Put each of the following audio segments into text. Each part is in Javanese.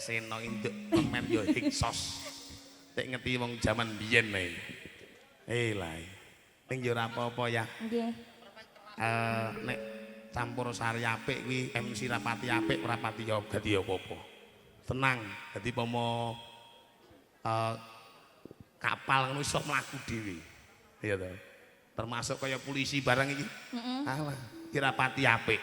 seno induk komen yo hiksos. Tek ngerti wong jaman biyen ae. Lah. Ning yo ora apa-apa ya. Nggih. Nek campur sari apik kuwi MC rapati apik ora pati yo dadi apa-apa. Tenang, dadi pomo kapal ngono iso mlaku dhewe. Iya to. Termasuk kaya polisi barang iki. Alah, kira pati apik.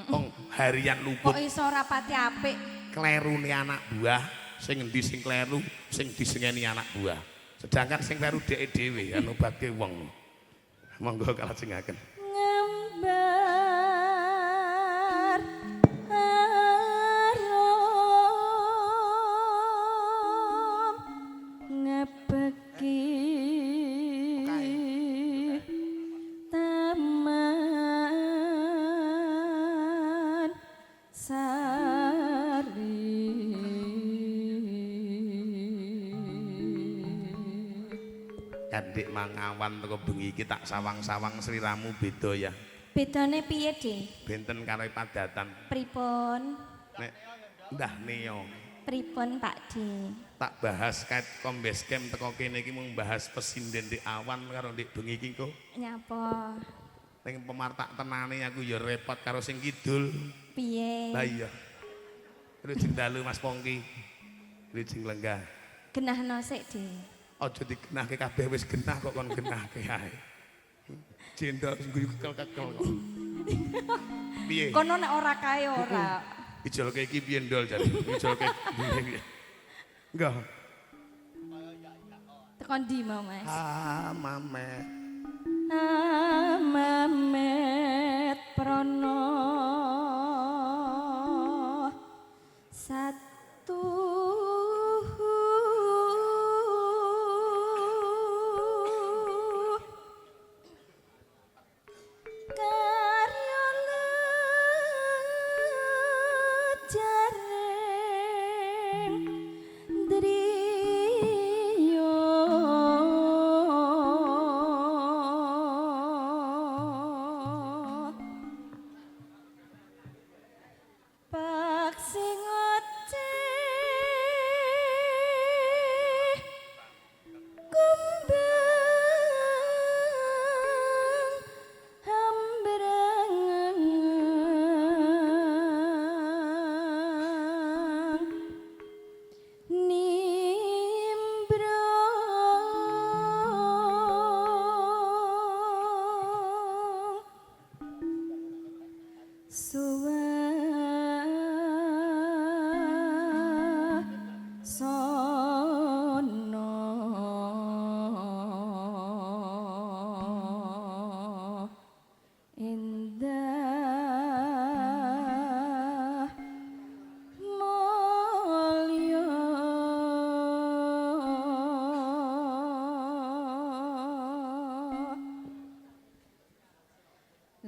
Wong harian luput. Kok iso ora pati apik? Klerune anak buah, sing endi sing kleru, sing disengeni anak buah. Sedangkan sing kleru dheke dhewe anu badhe wong. Monggo kalajengaken. Ngembar arom ngepeki taman sari Kandik mangawan teko bengi iki tak sawang-sawang sliramu beda ya. bedane piye De? Benten karo padatan. Pripun? Nek Mbah Neo Pripun Pak De? tak bahas kait kombes kem teko kene iki mung bahas pesinden di awan karo ndik bengi iki kok. Nyapa? Ning pemartak tenane aku ya repot karo sing kidul. Piye? Lah iya. Rujing dalu Mas Pongki. Rujing lenggah. Genahno sik De. Aja digenahke kabeh wis genah kok kon genahke ae. Jendol sing guyu kekel-kekel kok. Piye? Kono nek ora kae ora. Ijolke iki piye ndol jare? Ijolke piye? Enggak. Tekan ndi mau Mas? Ah, Mamet. Mamet Prono satu karya lejaring driyo paksi ngoceh kumbang hambrangang nimbrong suwasono indah mulya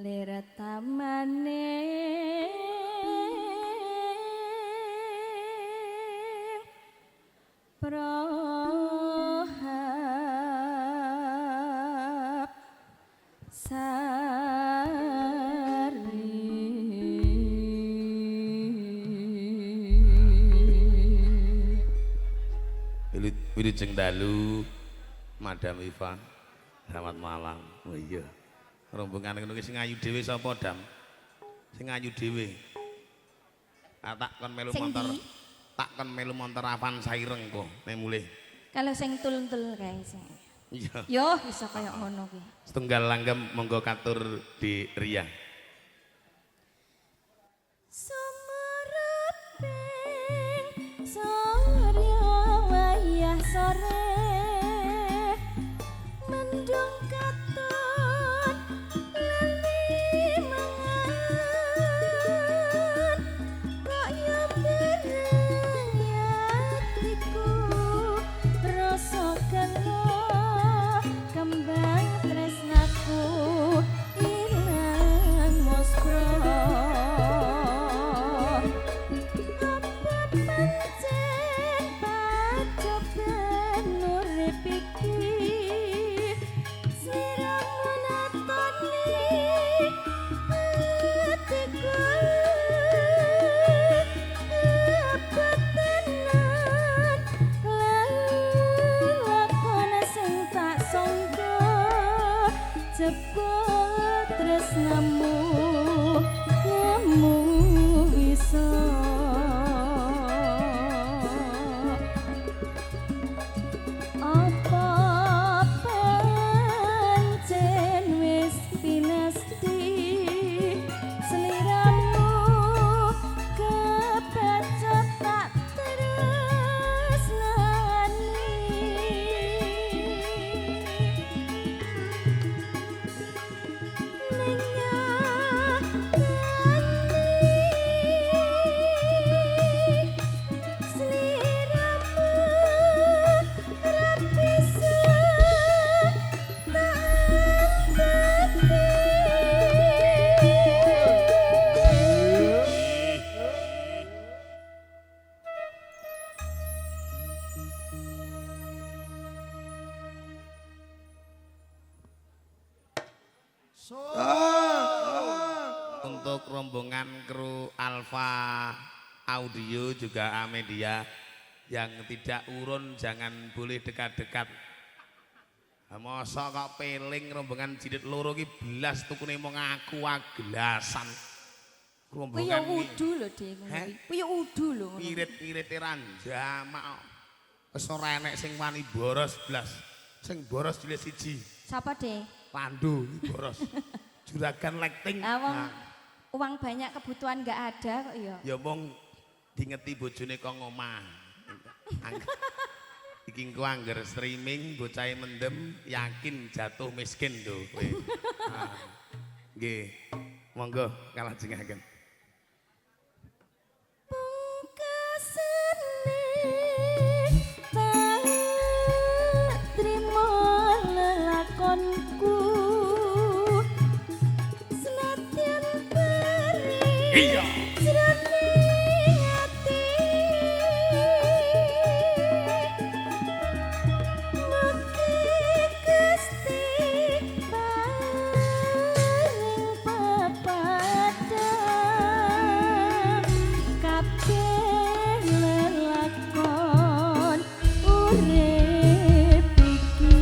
lir tamane prohab sari Wilujeng dalu Madam Iva. Selamat malam. Oh iya. Rombongan ngono ki sing ayu dhewe sapa, Dam? Sing ayu dhewe. Tak kon melu Sing montor. ndi? Tak kon melu montor Avanza ireng kok nek mulih. kalau sing tul-tul kae sing Iya. yo iso kaya ngono ki Setunggal langgam monggo katur di Ria. Sumereping surya wayah sore mendung katon lali mangan kaya berayatiku rasa kena kembang tresnaku ilang tresnamu ngemu bisa apa pancen wis pinasti sliramu kepecet tak tresnani Untuk rombongan kru Alfa Audio juga Media yang tidak urun jangan boleh dekat-dekat. Masa kok peling rombongan jilid loro ki belas tukune mung aku gelasan. Kuwi udu lho, Dik. Kuwi udu lho. Irit-irite ranjamak. Wis ora enek sing wani boros blas. Sing boros jilid 1. Siapa, Dik? Pandu iki boros. Juragan lighting. Uang banyak kebutuhan nggak ada kok ya. Ya mong dingeti bojone kok ngomah. Iki engko angger streaming bocahe mendem yakin jatuh miskin lho kowe. Nggih. Monggo kalajengaken. Pungkasane tak trimo lelakonku senadyan perih. Iya. Jroning ati mugi Gusti paring pepadang kabeh lelakon urip iki.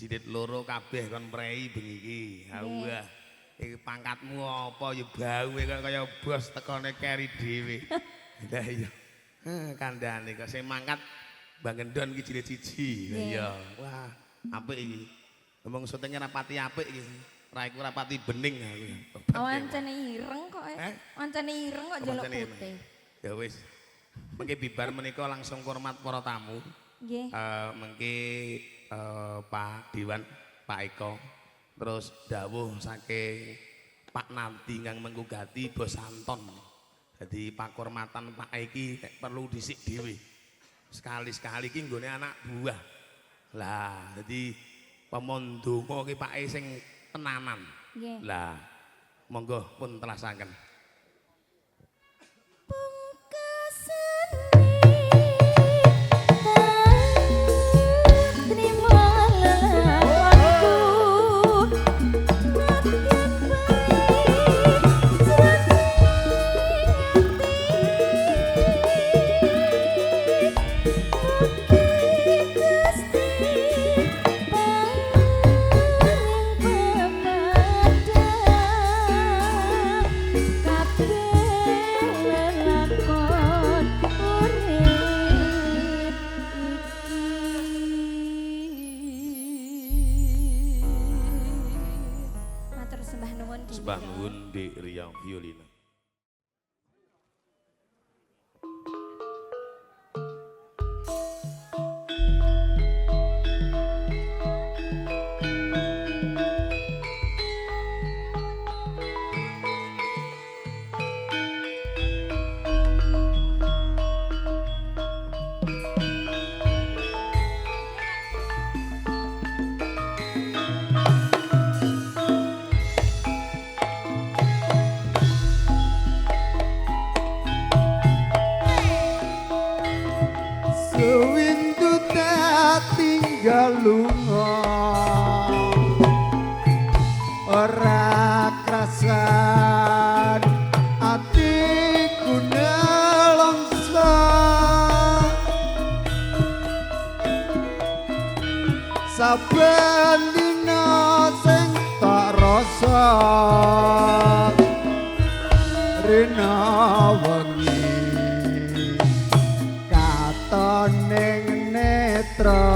jilid loro kabeh kon prei bengi iki. Ha wah. Iki pangkatmu apa ya bau kaya bos tekone keri dhewe. Lah iya. Kandhane kok sing mangkat Bang Gendon iki jilid 1. Lah iya. Wah, apik iki. Ngomong syutingnya rapati apik iki. Raiku rapati bening aku. Wancane ireng kok. Wancane ireng kok njaluk putih. Ya wis. Mengke bibar menika langsung hormat para tamu. Nggih. Mengke Pak Dewan, Pak Eko, terus dawuh saking Pak Nanti kang menggugati Bos Anton. Jadi pakurmatan Pak iki perlu dhisik dhewe. Sekali-sekali iki nggone anak buah. Lah, jadi pemondonga ki Pak sing tenanan. Nggih. Lah, monggo pun telasaken. Sembah nuwun di Riau Violina. lunga ora krasan atiku nelongso saben dina sing tak rasa rena wengi katon ning netra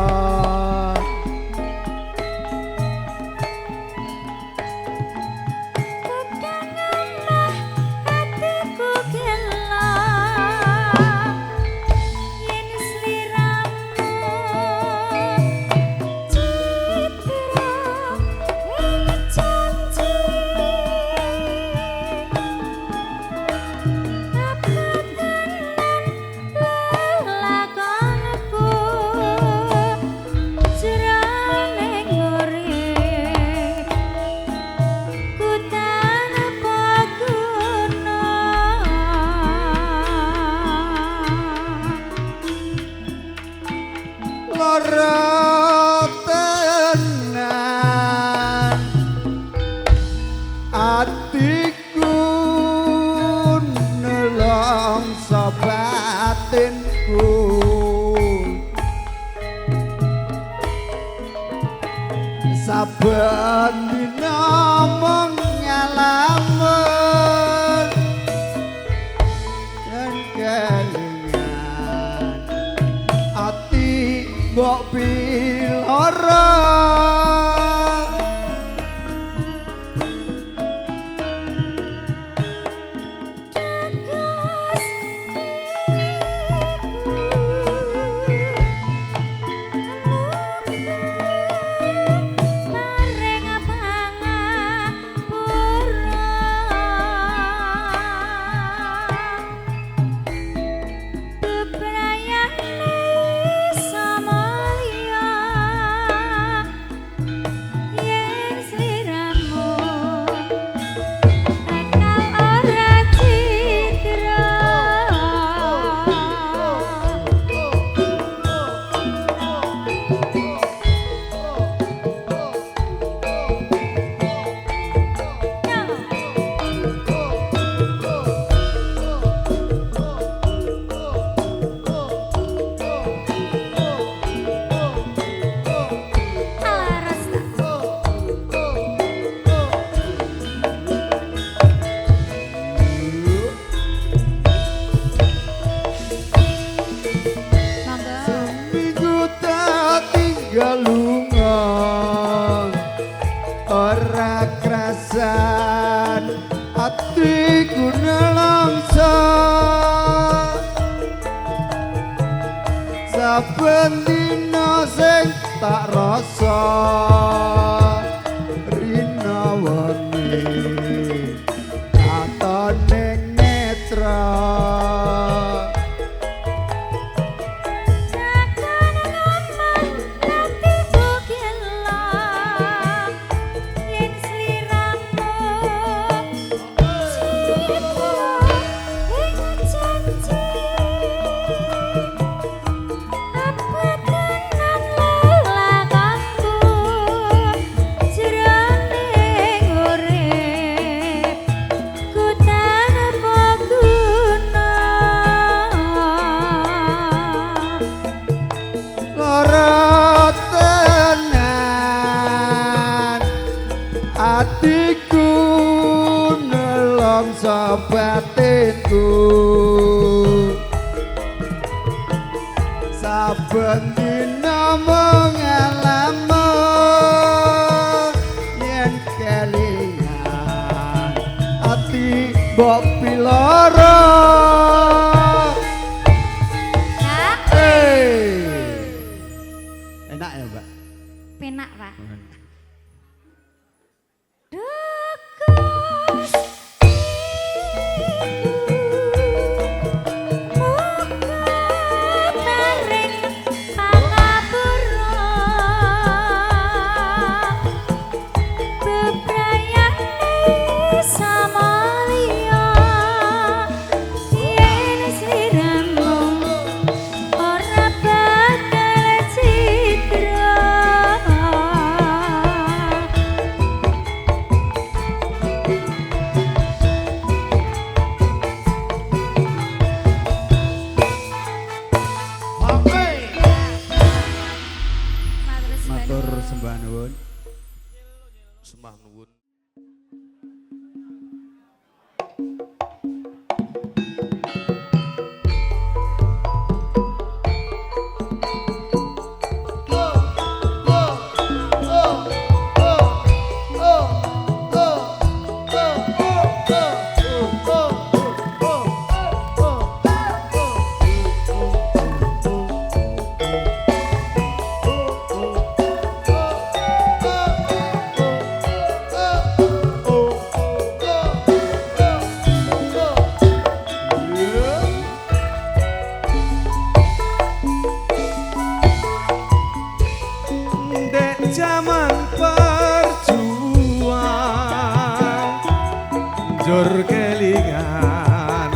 saben dina mung nyalamet dan kelingan ati mbok piloro pisan atiku nelangsa saben dina sing tak rasa rina wengi katone netra hatiku nelongso batinku saben dina mengalami yen kelingan hati mbok piloro enak ya Mbak Penak, Pak. sembah nuwun sembah nuwun zaman perjuang jur kelingan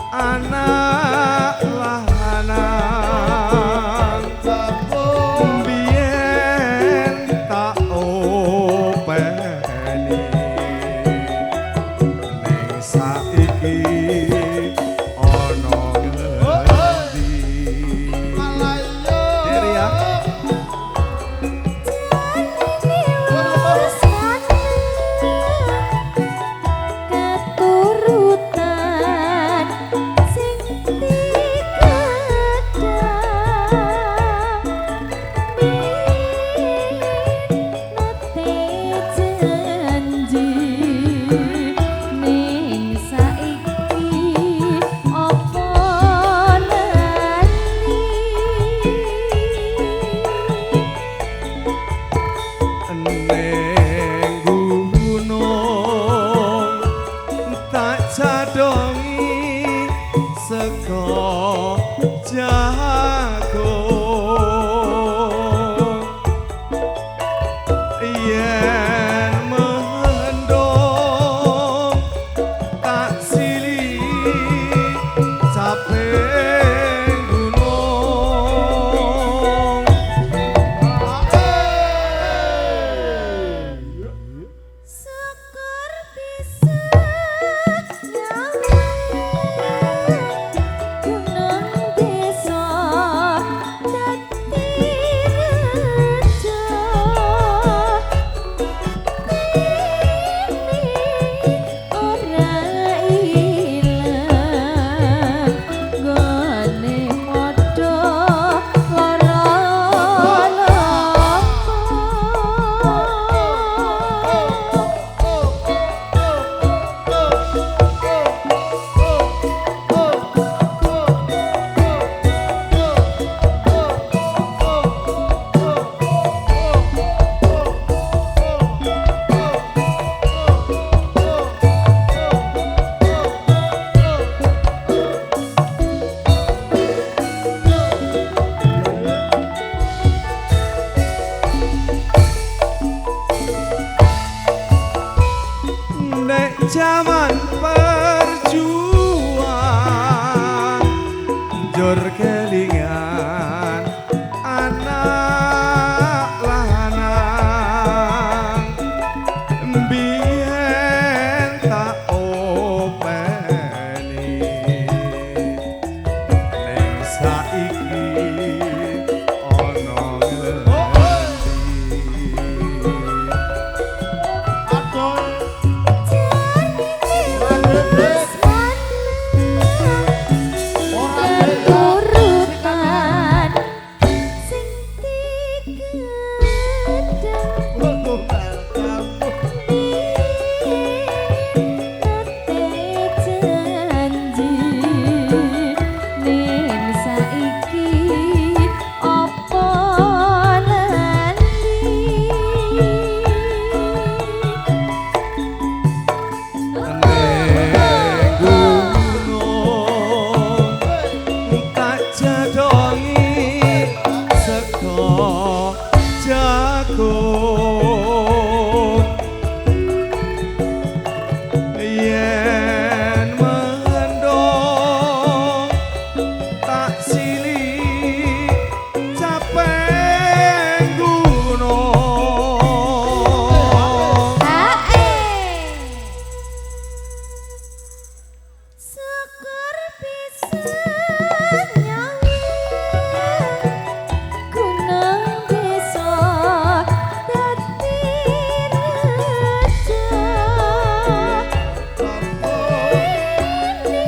anak lanang biyen tak openi ning saiki ana ngendi Deria seko jago yen mendung tak sili capek gunung Syukur bisa nyawa zaman perjuang jor kelingan anak lanang biyen tak openi ning saiki ana Urutan sing janji ning saiki apa tak jadongi seko jagung yen mendong tak silih capek gunung Syukur bisa nyanyi gunung bisa dadi raja ini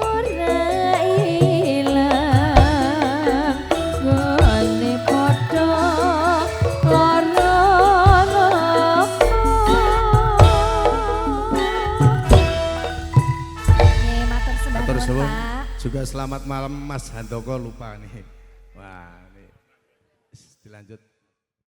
ora ilang gone padha lara Matur suwun. Juga selamat malam Mas Handoko lupa nih. Wah, ini dilanjut.